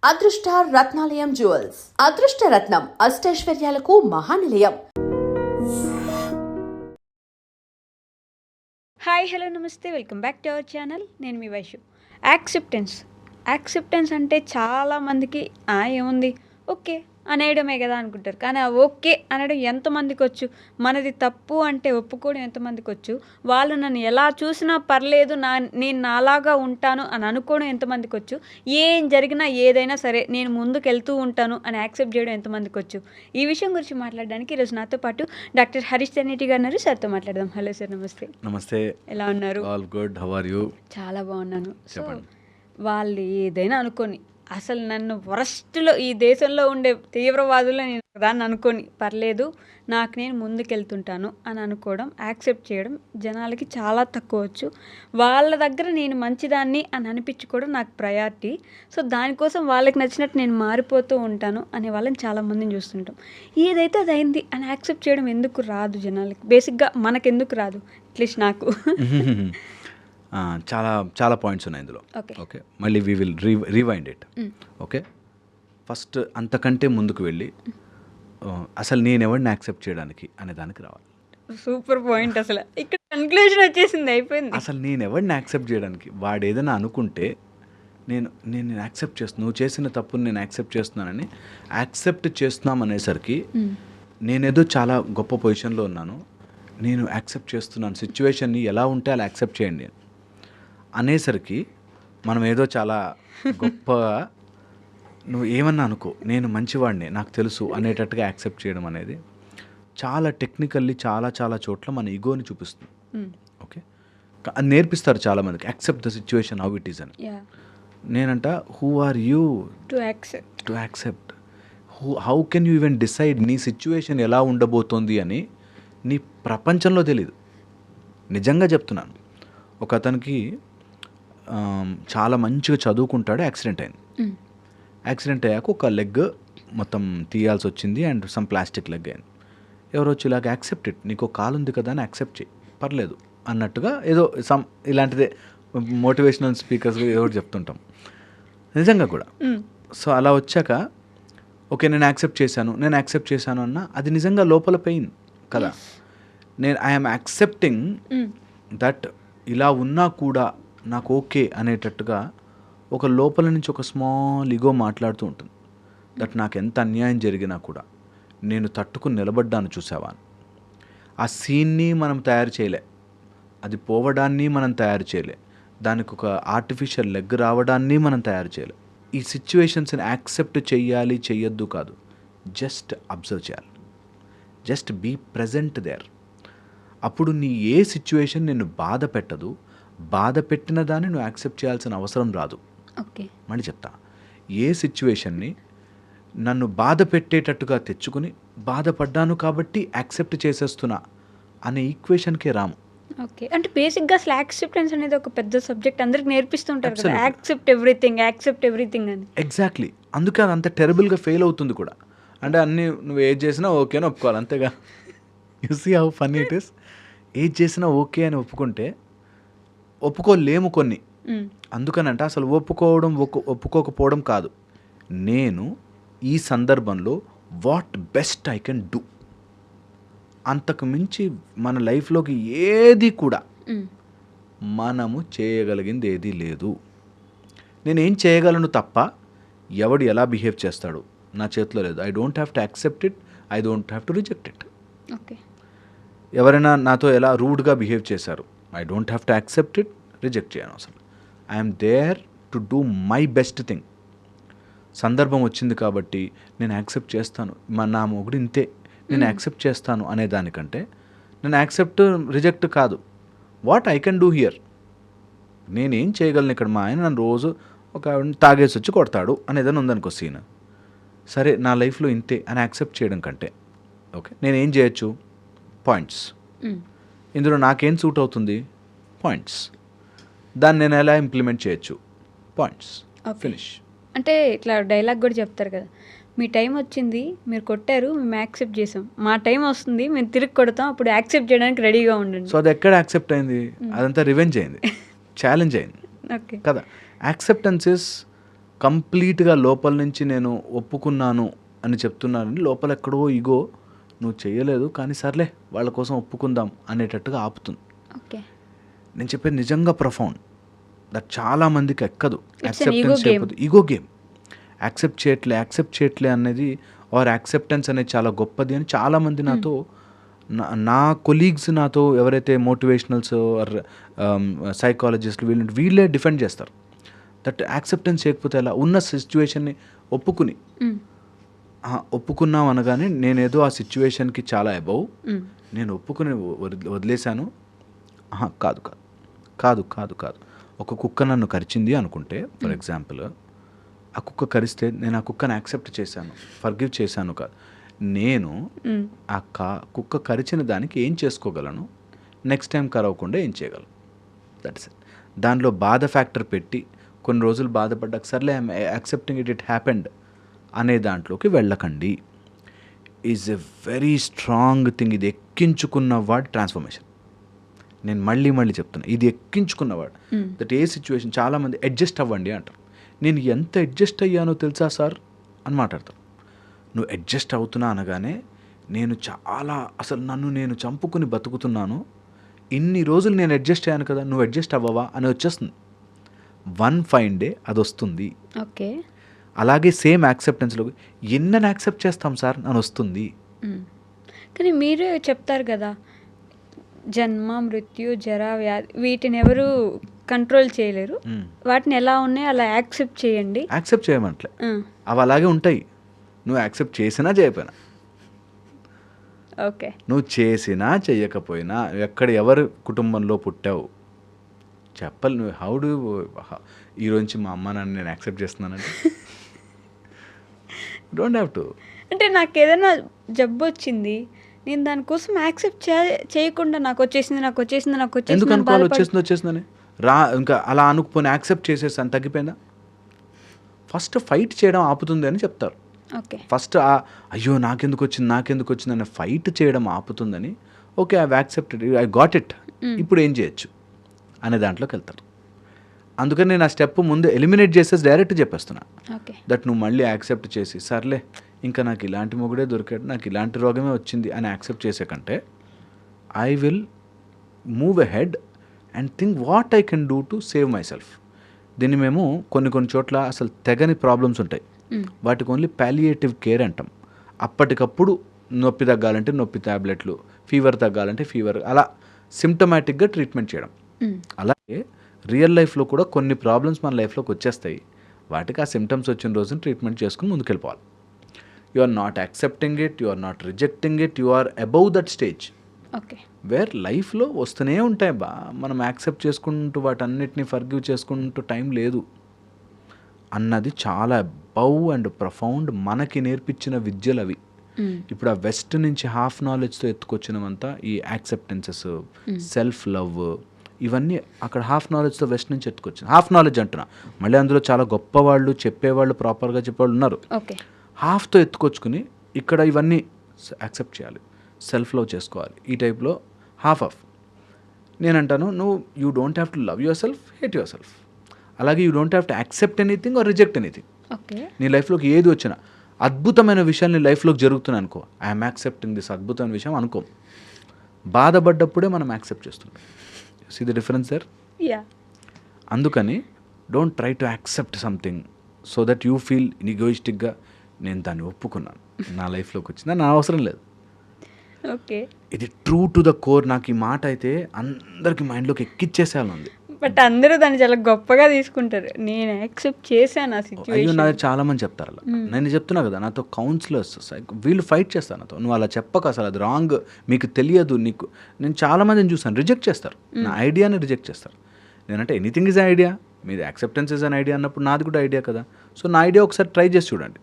అదృష్ట రత్నాలయం జ్యువెల్స్ అదృష్ట రత్నం అష్టైశ్వర్యాలకు మహానిలయం. Hi hello నమస్తే, welcome back to our channel. నేను మీ వైషు. యాక్సెప్టెన్స్ అంటే చాలామందికి ఏముంది ఓకే అనేయడమే కదా అనుకుంటారు. కానీ ఆ ఓకే అనడం ఎంతమందికి వచ్చు? మనది తప్పు అంటే ఒప్పుకోవడం ఎంతమందికి వచ్చు? వాళ్ళు నన్ను ఎలా చూసినా పర్లేదు, నేను నాలాగా ఉంటాను అని అనుకోవడం ఎంతమందికి వచ్చు? ఏం జరిగినా ఏదైనా సరే నేను ముందుకు వెళ్తూ ఉంటాను అని యాక్సెప్ట్ చేయడం ఎంతమందికి వచ్చు? ఈ విషయం గురించి మాట్లాడడానికి ఈరోజు నాతో పాటు డాక్టర్ హరీష్ తెన్నేటి గారు ఉన్నారు. సార్తో మాట్లాడదాం. హలో సార్, నమస్తే. నమస్తే. ఎలా ఉన్నారు? All good. How are you? చాలా బాగున్నాను. సో వాళ్ళు ఏదైనా అనుకొని, అసలు నన్ను వరస్ట్లో ఈ దేశంలో ఉండే తీవ్రవాదులు నేను దాన్ని అనుకొని పర్లేదు, నాకు నేను ముందుకెళ్తుంటాను అని అనుకోవడం, యాక్సెప్ట్ చేయడం జనాలకి చాలా తక్కువ వచ్చు. వాళ్ళ దగ్గర నేను మంచిదాన్ని అని అనిపించుకోవడం నాకు ప్రయారిటీ. సో దానికోసం వాళ్ళకి నచ్చినట్టు నేను మారిపోతూ ఉంటాను అనే వాళ్ళని చాలామందిని చూస్తుంటాం. ఏదైతే అది అయింది అని యాక్సెప్ట్ చేయడం ఎందుకు రాదు జనాలకి? బేసిక్గా మనకెందుకు రాదు? అట్లీస్ట్ నాకు. చాలా చాలా పాయింట్స్ ఉన్నాయి ఇందులో. ఓకే, మళ్ళీ we will rewind it. Okay, first అంతకంటే ముందుకు వెళ్ళి అసలు నేను ఎవరిని యాక్సెప్ట్ చేయడానికి అనే దానికి రావాలి. Super point. అసలు ఇక్కడ కన్క్లూజన్ వచ్చేసింది, అయిపోయింది. అసలు నేను ఎవరిని యాక్సెప్ట్ చేయడానికి, వాడు ఏదైనా అనుకుంటే నేను యాక్సెప్ట్ చేస్తున్నాను, నువ్వు చేసిన తప్పుని నేను యాక్సెప్ట్ చేస్తున్నానని యాక్సెప్ట్ చేస్తున్నాం అనేసరికి నేనేదో చాలా గొప్ప పొజిషన్లో ఉన్నాను, నేను యాక్సెప్ట్ చేస్తున్నాను, సిచ్యువేషన్ని ఎలా ఉంటే అలా యాక్సెప్ట్ చేయండి అనేసరికి మనం ఏదో చాలా గొప్పగా నువ్వు ఏమన్నా అనుకో, నేను మంచివాడిని, నాకు తెలుసు అనేటట్టుగా యాక్సెప్ట్ చేయడం అనేది చాలా టెక్నికల్లీ చాలా చాలా చోట్ల మన ఈగోని చూపిస్తుంది. ఓకే, అది నేర్పిస్తారు చాలామందికి, accept the situation how it is అని. నేనంట, who are you to accept? How can you even decide నీ సిచ్యువేషన్ ఎలా ఉండబోతోంది అని నీ ప్రపంచంలో తెలీదు. నిజంగా చెప్తున్నాను. ఒక అతనికి చాలా మంచిగా చదువుకుంటాడు, యాక్సిడెంట్ అయింది. యాక్సిడెంట్ అయ్యాక ఒక లెగ్ మొత్తం తీయాల్సి వచ్చింది అండ్ సమ్ ప్లాస్టిక్ లెగ్ అయింది. ఎవరో వచ్చి ఇలాగ యాక్సెప్ట్ ఇట్, నీకు కాలు ఉంది కదా అని యాక్సెప్ట్ చేయి, పర్లేదు అన్నట్టుగా ఏదో సమ్ ఇలాంటిదే మోటివేషనల్ స్పీకర్స్ ఎవరు చెప్తుంటాం, నిజంగా కూడా. సో అలా వచ్చాక ఓకే నేను యాక్సెప్ట్ చేశాను అన్న అది నిజంగా లోపల పెయిన్ కదా. ఐఎమ్ యాక్సెప్టింగ్ దట్ ఇలా ఉన్నా కూడా నాకు ఓకే అనేటట్టుగా ఒక లోపల నుంచి ఒక స్మాల్ ఈగో మాట్లాడుతూ ఉంటుంది. దట్ నాకు ఎంత అన్యాయం జరిగినా కూడా నేను తట్టుకుని నిలబడ్డాను, చూసావా. ఆ సీన్ని మనం తయారు చేయలే, అది పోవడాన్ని మనం తయారు చేయలే, దానికి ఒక ఆర్టిఫిషియల్ లెగ్ రావడాన్ని మనం తయారు చేయలే. ఈ సిచ్యువేషన్స్ని యాక్సెప్ట్ చెయ్యాలి చెయ్యొద్దు కాదు, జస్ట్ అబ్జర్వ్ చేయాలి, జస్ట్ బీ ప్రజెంట్ దేర్. అప్పుడు నీ ఏ సిచ్యువేషన్ నిన్ను బాధ పెట్టదు, బాధ పెట్టిన దాన్ని నువ్వు యాక్సెప్ట్ చేయాల్సిన అవసరం రాదు. ఓకే, మళ్ళీ చెప్తా, ఏ సిచ్యువేషన్ని నన్ను బాధ పెట్టేటట్టుగా తెచ్చుకుని బాధపడ్డాను కాబట్టి యాక్సెప్ట్ చేసేస్తున్నా అనే ఈక్వేషన్కే రాము. ఓకే, అంటే బేసిక్గా అసలు యాక్సెప్టెన్స్ అనేది ఒక పెద్ద సబ్జెక్ట్, అందరికి నేర్పిస్తుంటారు కదా, యాక్సెప్ట్ ఎవ్రీథింగ్ అని. ఎగ్జాక్ట్లీ, అందుకే అది అంత టెరబుల్గా ఫెయిల్ అవుతుంది కూడా. అంటే అన్నీ నువ్వు ఏది చేసినా ఓకే అని ఒప్పుకోవాలి, అంతేగా. You see how funny it is. ఏది చేసినా ఓకే అని ఒప్పుకోలేము కొన్ని. అందుకనంట అసలు ఒప్పుకోకపోవడం కాదు, నేను ఈ సందర్భంలో what best I can do, అంతకు మించి మన లైఫ్లోకి ఏది కూడా మనము చేయగలిగింది ఏదీ లేదు. నేనేం చేయగలను తప్ప ఎవడు ఎలా బిహేవ్ చేస్తాడు నా చేతిలో లేదు. I don't have to accept it, I don't have to reject it. Okay, ఎవరైనా నాతో ఎలా రూడ్గా బిహేవ్ చేశారు, I don't have to accept it, reject చేయను అసలు. I'm there to do my best thing. సందర్భం వచ్చింది కాబట్టి నేను యాక్సెప్ట్ చేస్తాను, నా మొగుడు ఇంతే, నేను యాక్సెప్ట్ చేస్తాను అనే దానికంటే నేను యాక్సెప్ట్ రిజెక్ట్ కాదు, what I can do here, నేనేం చేయగలను ఇక్కడ. మా ఆయన నన్ను రోజు ఒక తాగేసి వచ్చి కొడతాడు అనేదని ఉందనుకో సీన్, సరే నా లైఫ్లో ఇంతే అని యాక్సెప్ట్ చేయడం కంటే ఓకే నేనేం చేయొచ్చు, పాయింట్స్, ఇందులో నాకేం సూట్ అవుతుంది, పాయింట్స్, దాన్ని నేను ఎలా ఇంప్లిమెంట్ చేయొచ్చు, పాయింట్స్, ఫినిష్. అంటే ఇట్లా డైలాగ్ కూడా చెప్తారు కదా, మీ టైం వచ్చింది, మీరు కొట్టారు, మేము యాక్సెప్ట్ చేసాం, మా టైం వస్తుంది, మేము తిరిగి కొడతాం, అప్పుడు యాక్సెప్ట్ చేయడానికి రెడీగా ఉండండి. సో అది ఎక్కడ యాక్సెప్ట్ అయింది, అదంతా రివెంజ్ అయింది, ఛాలెంజ్ అయింది కదా. యాక్సెప్టెన్స్ ఇస్ కంప్లీట్గా లోపల నుంచి నేను ఒప్పుకున్నాను అని చెప్తున్నానని లోపల ఎక్కడో ఇగో నువ్వు చేయలేదు కానీ సర్లే వాళ్ళ కోసం ఒప్పుకుందాం అనేటట్టుగా ఆపుతుంది. ఓకే. నేను చెప్పేది నిజంగా ప్రొఫౌండ్, దట్ చాలా మందికి ఎక్కదు. It's an ego game. Ego game. Accept చేయట్లే అనేది ఆర్ యాక్సెప్టెన్స్ అనేది చాలా గొప్పది అని చాలామంది నాతో నా కొలీగ్స్ నాతో ఎవరైతే మోటివేషనల్స్ ఆర్ సైకాలజిస్టులు వీళ్ళే డిఫెండ్ చేస్తారు. దట్ యాక్సెప్టెన్స్ చేయకపోతే ఎలా, ఉన్న సిచ్యువేషన్ని ఒప్పుకున్నాం అనగానే నేనేదో ఆ సిచ్యువేషన్కి చాలా అబౌవ్ నేను ఒప్పుకుని వదిలేశాను. కాదు కాదు కాదు కాదు కాదు ఒక కుక్క నన్ను కరిచింది అనుకుంటే ఫర్ ఎగ్జాంపుల్, ఆ కుక్క కరిస్తే నేను ఆ కుక్కను యాక్సెప్ట్ చేశాను, ఫర్గివ్ చేశాను కాదు, నేను ఆ కుక్క కరిచిన దానికి ఏం చేసుకోగలను, నెక్స్ట్ టైం కరవకుండా ఏం చేయగలను, దట్స్ ఇట్. దానిలో బాధ ఫ్యాక్టర్ పెట్టి కొన్ని రోజులు బాధపడ్డాక సర్లే ఐఎమ్ యాక్సెప్టింగ్ ఇట్ హ్యాపెండ్ అనే దాంట్లోకి వెళ్ళకండి. Is a very strong thing. ఇది ఎక్కించుకున్నవాడు ట్రాన్స్ఫర్మేషన్. నేను మళ్ళీ చెప్తున్నా, ఇది ఎక్కించుకున్నవాడు. దట్ ఏ సిచ్యువేషన్ చాలామంది అడ్జస్ట్ అవ్వండి అంటారు. నేను ఎంత అడ్జస్ట్ అయ్యానో తెలుసా సార్ అని మాట్లాడతాను. నువ్వు అడ్జస్ట్ అవుతున్నా అనగానే నేను చాలా అసలు నన్ను నేను చంపుకుని బతుకుతున్నాను, ఇన్ని రోజులు నేను అడ్జస్ట్ అయ్యాను కదా, నువ్వు అడ్జస్ట్ అవ్వవా అని వచ్చేస్తుంది. వన్ ఫైన్ డే అది వస్తుంది. ఓకే. అలాగే సేమ్ యాక్సెప్టెన్స్లో ఎన్నని యాక్సెప్ట్ చేస్తాం సార్ అని వస్తుంది. కానీ మీరే చెప్తారు కదా, జన్మ మృత్యు జరా వ్యాధి వీటిని ఎవరు కంట్రోల్ చేయలేరు, వాటిని ఎలా ఉన్నాయి అలా యాక్సెప్ట్ చేయండి. యాక్సెప్ట్ చేయమంటలే, అవి అలాగే ఉంటాయి. నువ్వు యాక్సెప్ట్ చేసినా చేయకపోయినా, ఓకే, నువ్వు చేసినా చెయ్యకపోయినా, ఎక్కడ ఎవరు కుటుంబంలో పుట్టావు చెప్పాలి. నువ్వు హౌ డూ ఈరోజు మా అమ్మ నాన్న నేను యాక్సెప్ట్ చేస్తున్నానంటే డోంట్ హ్యావ్ టు. అంటే నాకు ఏదైనా జబ్బు వచ్చింది, నేను దానికోసం యాక్సెప్ట్ చేయకుండా నాకు వచ్చేసింది ఎందుకు అనుకోవాలి వచ్చేసిందని ఇంకా అలా అనుకుని యాక్సెప్ట్ చేసేసాను తగ్గిపోయిందా. ఫస్ట్ ఫైట్ చేయడం ఆపుతుంది అని చెప్తారు. ఓకే. ఫస్ట్ అయ్యో నాకెందుకు వచ్చింది అనే ఫైట్ చేయడం ఆపుతుందని. Okay, I accepted, I got it, ఇప్పుడు ఏం చేయొచ్చు అనే దాంట్లోకి వెళ్తారు. అందుకని నేను ఆ స్టెప్ ముందు ఎలిమినేట్ చేసేసి డైరెక్ట్ చెప్పేస్తున్నా. ఓకే. దట్ నువ్వు మళ్ళీ యాక్సెప్ట్ చేసి సర్లే ఇంకా నాకు ఇలాంటి మొగుడే దొరికాడు, నాకు ఇలాంటి రోగమే వచ్చింది అని యాక్సెప్ట్ చేసే కంటే I will move ahead and think what I can do to save my self. దీన్ని మేము కొన్ని చోట్ల అసలు తెగని ప్రాబ్లమ్స్ ఉంటాయి, వాటికి ఓన్లీ పాలియేటివ్ కేర్ అంటాం. అప్పటికప్పుడు నొప్పి తగ్గాలంటే నొప్పి ట్యాబ్లెట్లు, ఫీవర్ తగ్గాలంటే ఫీవర్, అలా సిమ్టమాటిక్గా ట్రీట్మెంట్ చేయడం. అలాగే రియల్ లైఫ్లో కూడా కొన్ని ప్రాబ్లమ్స్ మన లైఫ్లోకి వచ్చేస్తాయి, వాటికి ఆ సిమ్టమ్స్ వచ్చిన రోజున ట్రీట్మెంట్ చేసుకుని ముందుకెళ్ళిపోవాలి. You are not accepting it, you are not rejecting it, you are above that stage. Okay. Where లైఫ్లో వస్తూనే ఉంటాయి మనం యాక్సెప్ట్ చేసుకుంటూ వాటన్నిటిని ఫర్గివ్ చేసుకుంటూ టైం లేదు అన్నది చాలా అబౌవ్ అండ్ ప్రొఫౌండ్ మనకి నేర్పించిన విద్యలు అవి. ఇప్పుడు ఆ వెస్ట్ నుంచి హాఫ్ నాలెడ్జ్తో ఎత్తుకొచ్చినవంతా ఈ యాక్సెప్టెన్సెస్, సెల్ఫ్ లవ్, ఇవన్నీ అక్కడ హాఫ్ నాలెడ్జ్తో వెస్ట్ నుంచి ఎత్తుకొచ్చింది. హాఫ్ నాలెడ్జ్ అంటున్నా, మళ్ళీ అందులో చాలా గొప్పవాళ్ళు చెప్పేవాళ్ళు ప్రాపర్గా చెప్పేవాళ్ళు ఉన్నారు. ఓకే. హాఫ్తో ఎత్తుకొచ్చుకుని ఇక్కడ ఇవన్నీ యాక్సెప్ట్ చేయాలి, సెల్ఫ్ లవ్ చేసుకోవాలి, ఈ టైప్లో హాఫ్ ఆఫ్. నేనంటాను నువ్వు you don't have to love yourself, hate yourself. అలాగే you don't have to accept anything or reject anything. Okay. నీ లైఫ్లోకి ఏది వచ్చినా అద్భుతమైన విషయాలు నీ లైఫ్లోకి జరుగుతున్నాయి అనుకో, ఐఎమ్ యాక్సెప్టింగ్ దిస్ అద్భుతమైన విషయం అనుకో. బాధపడ్డప్పుడే మనం యాక్సెప్ట్ చేస్తున్నాం. See the difference there. Yeah. అందుకని don't try to accept something so that you feel ఈగోయిస్టిక్గా నేను దాన్ని ఒప్పుకున్నాను, నా లైఫ్లోకి వచ్చిందా, నా అవసరం లేదు. ఓకే. ఇది ట్రూ టు ద కోర్. నాకు ఈ మాట అయితే అందరికి మైండ్లోకి ఎక్కిచ్చేసేయాలి. బట్ అందరూ దాన్ని చాలా గొప్పగా తీసుకుంటారు, నేను యాక్సెప్ట్ చేశాను ఆ అయ్యో సిచ్యువేషన్. నాది చాలా మంది చెప్తారు అలా. నేను చెప్తున్నా కదా, నాతో కౌన్సిలర్స్ వీళ్ళు ఫైట్ చేస్తారు నాతో, నువ్వు అలా చెప్పక, అసలు అది రాంగ్, మీకు తెలియదు నీకు. నేను చాలా మందిని చూసాను రిజెక్ట్ చేస్తారు, నా ఐడియాని రిజెక్ట్ చేస్తారు. నేనంటే ఎనీథింగ్ ఈజ్ ఐడియా, మీది యాక్సెప్టెన్స్ ఈజ్ అన్ ఐడియా అన్నప్పుడు నాది కూడా ఐడియా కదా. సో నా ఐడియా ఒకసారి ట్రై చేసి చూడండి.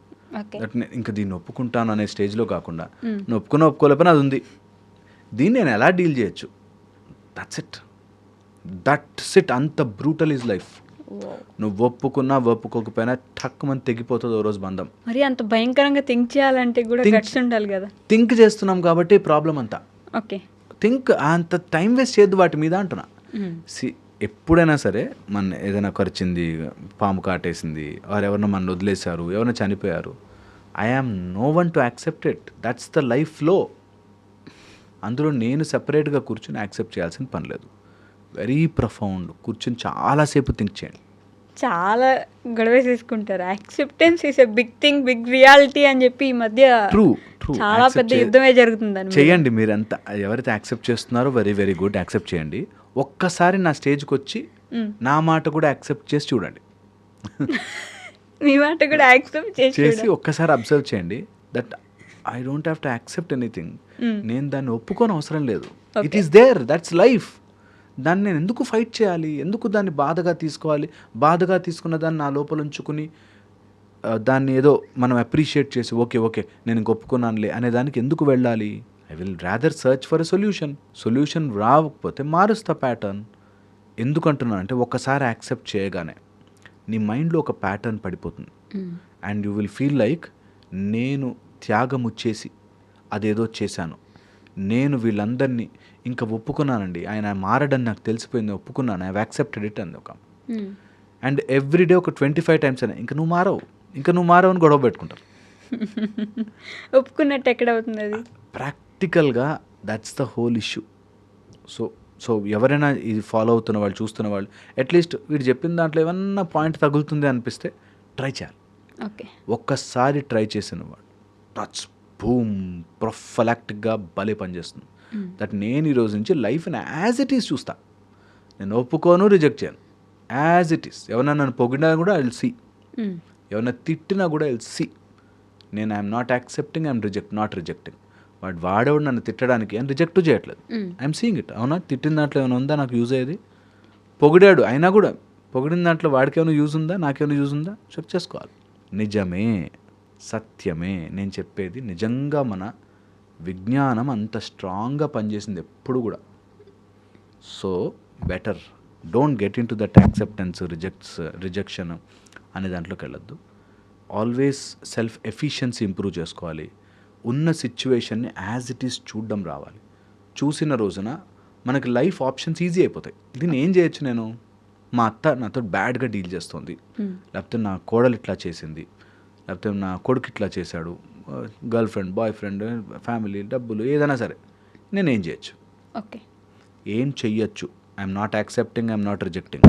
దట్ నేను ఇంకా దీన్ని ఒప్పుకుంటాను అనే స్టేజ్లో కాకుండా నువ్వు ఒప్పుకోలేకపోయినా అది ఉంది, దీన్ని నేను ఎలా డీల్ చేయొచ్చు, దట్స్ ఇట్. అంత బ్రూటల్ ఈజ్ లైఫ్. నువ్వు ఒప్పుకున్నా ఒప్పుకోకపోయినా టక్ మంది తెగిపోతుంది ఓ రోజు బంధం. మరి అంత భయంకరంగా థింక్ చేయాలంటే కూడా గట్స్ ఉండాలి కదా. థింక్ చేస్తున్నాం కాబట్టి ప్రాబ్లం అంతా. ఓకే. థింక్ అంత టైం వేస్ట్ చేయొద్దు వాటి మీద అంటున్నా. ఎప్పుడైనా సరే మన ఏదైనా ఖర్చింది, పాము కాటేసింది, వారు ఎవరైనా మన వదిలేశారు, ఎవరైనా చనిపోయారు, I am no one to accept it. That's the life flow. అందులో నేను సెపరేట్గా కూర్చొని యాక్సెప్ట్ చేయాల్సిన పని లేదు. వెరీ ప్రొఫౌండ్ కూర్చొని చాలాసేపు థింక్ చేయండి. చాలా గొడవేసేసుకుంటారు. Acceptance is a big thing, big reality అని చెప్పి ఈ మధ్య ట్రూ చాలా పెద్ద యుద్ధమే జరుగుతుందని చేయండి. మీరంతా ఎవరైతే యాక్సెప్ట్ చేస్తున్నారో వెరీ వెరీ గుడ్, యాక్సెప్ట్ చేయండి. ఒక్కసారి నా స్టేజ్కి వచ్చి నా మాట కూడా యాక్సెప్ట్ చేసి చూడండి. మీ మాట కూడా యాక్సెప్ట్ చేసి ఒక్కసారి అబ్జర్వ్ చేయండి. That I don't have to accept anything. నేను దాన్ని ఒప్పుకోని అవసరం లేదు. It is there, that's life. దాన్ని నేను ఎందుకు ఫైట్ చేయాలి? ఎందుకు దాన్ని బాధగా తీసుకోవాలి? బాధగా తీసుకున్న దాన్ని నా లోపల ఉంచుకుని దాన్ని ఏదో మనం అప్రిషియేట్ చేసి ఓకే నేను ఇంక ఒప్పుకున్నానులే అనే దానికి ఎందుకు వెళ్ళాలి? I will rather search for a solution రాకపోతే మారుస్తా ప్యాటర్న్. ఎందుకంటున్నాను అంటే ఒక్కసారి యాక్సెప్ట్ చేయగానే నీ మైండ్లో ఒక ప్యాటర్న్ పడిపోతుంది. And you will feel like నేను త్యాగం వచ్చేసి అదేదో చేశాను, నేను వీళ్ళందరినీ ఇంకా ఒప్పుకున్నానండి, ఆయన మారడని నాకు తెలిసిపోయింది, ఒప్పుకున్నాను, ఐ హ్యావ్ యాక్సెప్టెడ్ ఇట్ అంది ఒక. అండ్ ఎవ్రీడే ఒక 25 times అయినా ఇంకా నువ్వు మారవు అని గొడవ పెట్టుకుంటారు. ఒప్పుకున్నట్టు ఎక్కడ అవుతుంది అది? ప్రాక్టికల్గా that's the whole issue. So ఎవరైనా ఇది ఫాలో అవుతున్న వాళ్ళు, చూస్తున్న వాళ్ళు, అట్లీస్ట్ వీడు చెప్పిన దాంట్లో ఏమన్నా పాయింట్ తగులుతుంది అనిపిస్తే ట్రై చేయాలి. ఓకే, ఒక్కసారి ట్రై చేసిన వాడు టచ్ బూమ్ ప్రొఫలాక్టిక్గా భలే పనిచేస్తుంది. దట్ నేను ఈరోజు నుంచి లైఫ్ని యాజ్ ఇట్ ఈస్ చూస్తా. నేను ఒప్పుకోను, రిజెక్ట్ చేయను, యాజ్ ఇట్ ఈస్. ఎవరైనా నన్ను పొగిడినా కూడా ఐ విల్ సీ, ఎవరైనా తిట్టినా కూడా ఐ విల్ సీ. నేను I'm not accepting, I'm not rejecting. వాడేవాడు నన్ను తిట్టడానికి అని రిజెక్ట్ చేయట్లేదు, ఐఎమ్ సీయింగ్ ఇట్. అవునా, తిట్టిన దాంట్లో ఏమైనా ఉందా నాకు యూజ్ అయ్యేది? పొగిడాడు అయినా కూడా పొగిడిన దాంట్లో వాడికి ఏమైనా యూజ్ ఉందా, నాకేమైనా యూజ్ ఉందా చెక్ చేసుకోవాలి. నిజమే, సత్యమే నేను చెప్పేది. నిజంగా మన విజ్ఞానం అంత స్ట్రాంగ్గా పనిచేసింది ఎప్పుడు కూడా. So better don't get in to that acceptance, rejection అనే దాంట్లోకి వెళ్ళొద్దు. ఆల్వేస్ సెల్ఫ్ ఎఫిషియన్సీ ఇంప్రూవ్ చేసుకోవాలి. ఉన్న సిచ్యువేషన్ని యాజ్ ఇట్ ఈస్ చూడడం రావాలి. చూసిన రోజున మనకి లైఫ్ ఆప్షన్స్ ఈజీ అయిపోతాయి. దీన్ని ఏం చేయొచ్చు? నేను మా అత్త నాతో బ్యాడ్గా డీల్ చేస్తుంది, లేకపోతే నా కోడలు ఇట్లా చేసింది, లేకపోతే నా కొడుకు ఇట్లా చేశాడు, girlfriend, boyfriend, family, డబ్బులు, ఏదైనా సరే నేనేం చేయొచ్చు? ఓకే, ఏం చెయ్యొచ్చు? I'm not accepting, I'm not rejecting.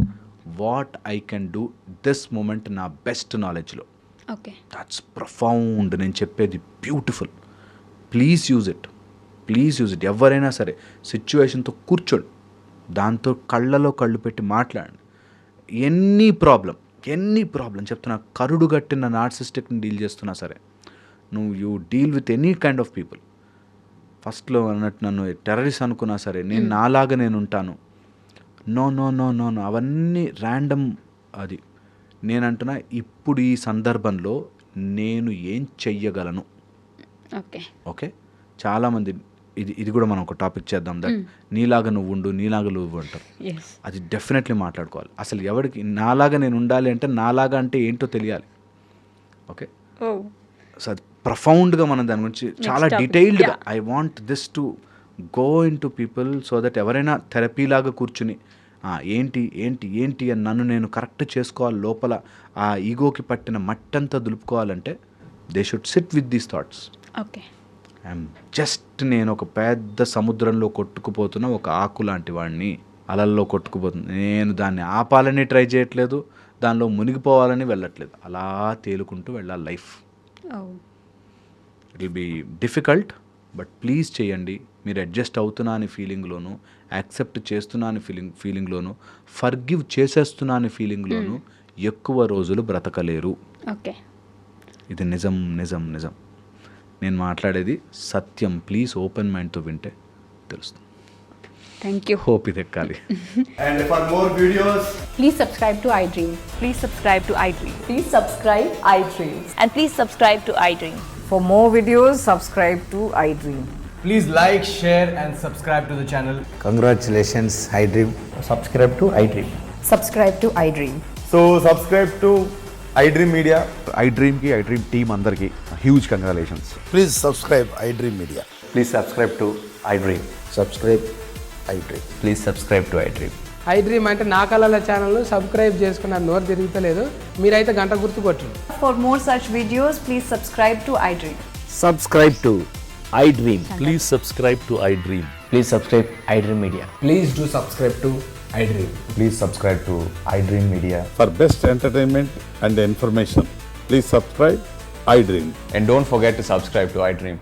What I can do this moment నా బెస్ట్ నాలెడ్జ్లో. Okay, that's profound. నేను చెప్పేది బ్యూటిఫుల్. Please use it. ఎవరైనా సరే సిచ్యువేషన్తో కూర్చోండి, దాంతో కళ్ళలో కళ్ళు పెట్టి మాట్లాడండి. ఎనీ ప్రాబ్లం చెప్తున్నా, కరుడు గట్టిన నార్సిస్టిక్ని డీల్ చేస్తున్నా సరే, you deal with any kind of people. ఫస్ట్లో అన్నట్టు నన్ను టెర్రరిస్ట్ అనుకున్నా సరే, నేను నాలాగా నేను ఉంటాను. నో, అవన్నీ ర్యాండమ్. అది నేను అంటున్నా, ఇప్పుడు ఈ సందర్భంలో నేను ఏం చెయ్యగలను. ఓకే, చాలామంది ఇది కూడా మనం ఒక టాపిక్ చేద్దాం. దట్ నీలాగా నువ్వు ఉండు, నీలాగా నువ్వు అంటారు. అది డెఫినెట్లీ మాట్లాడుకోవాలి. అసలు ఎవరికి నాలాగా నేను ఉండాలి అంటే, నాలాగా అంటే ఏంటో తెలియాలి. ఓకే, సో అది ప్రొఫౌండ్గా మనం దాని గురించి చాలా డీటెయిల్డ్గా I want this to go in to people, so that ఎవరైనా థెరపీలాగా కూర్చుని ఏంటి అని నన్ను నేను కరెక్ట్ చేసుకోవాలి, లోపల ఆ ఈగోకి పట్టిన మట్టంతా దులుపుకోవాలంటే they should sit with these thoughts. Okay, I'm just నేను ఒక పెద్ద సముద్రంలో కొట్టుకుపోతున్న ఒక ఆకు లాంటి వాడిని, అలల్లో కొట్టుకుపోతుంది. నేను దాన్ని ఆపాలని ట్రై చేయట్లేదు, దానిలో మునిగిపోవాలని వెళ్ళట్లేదు, అలా తేలుకుంటూ వెళ్ళాలి life. It will be difficult, but please చేయండి. మీరు అడ్జస్ట్ అవుతున్నా అని ఫీలింగ్లోను, యాక్సెప్ట్ చేస్తున్నా అని ఫీలింగ్లోను, ఫర్గివ్ చేసేస్తున్నా అని ఫీలింగ్లోను ఎక్కువ రోజులు బ్రతకలేరు. ఓకే, ఇది నిజం. నేను మాట్లాడేది సత్యం. ప్లీజ్ ఓపెన్ మైండ్తో వింటే తెలుస్తుంది. Thank you. హోప్ ఇది ఎక్కాలి. And for more videos, Please subscribe to iDream. Please subscribe to iDream. Please subscribe iDream. And please subscribe to iDream. For more videos, subscribe to iDream. please like, share and subscribe to the channel. Congratulations, iDream. Subscribe to iDream. Subscribe to iDream. So subscribe to iDream Media. iDreamకి iDream team అందరికీ huge congratulations. Please subscribe iDream Media. Please subscribe to iDream. Subscribe iDream. Please subscribe to iDream. I dream అంటే నా కళల channel subscribe చేసుకున్న నోరు తిరుగుతలేదు. మీరైతే గంట గుర్తు కొట్టండి. For more such videos, please subscribe to iDream. Subscribe to iDream. Please subscribe to iDream. Please subscribe iDream Media. Please do subscribe to iDream. Please subscribe to iDream Media. For best entertainment and information, please subscribe iDream. And don't forget to subscribe to iDream.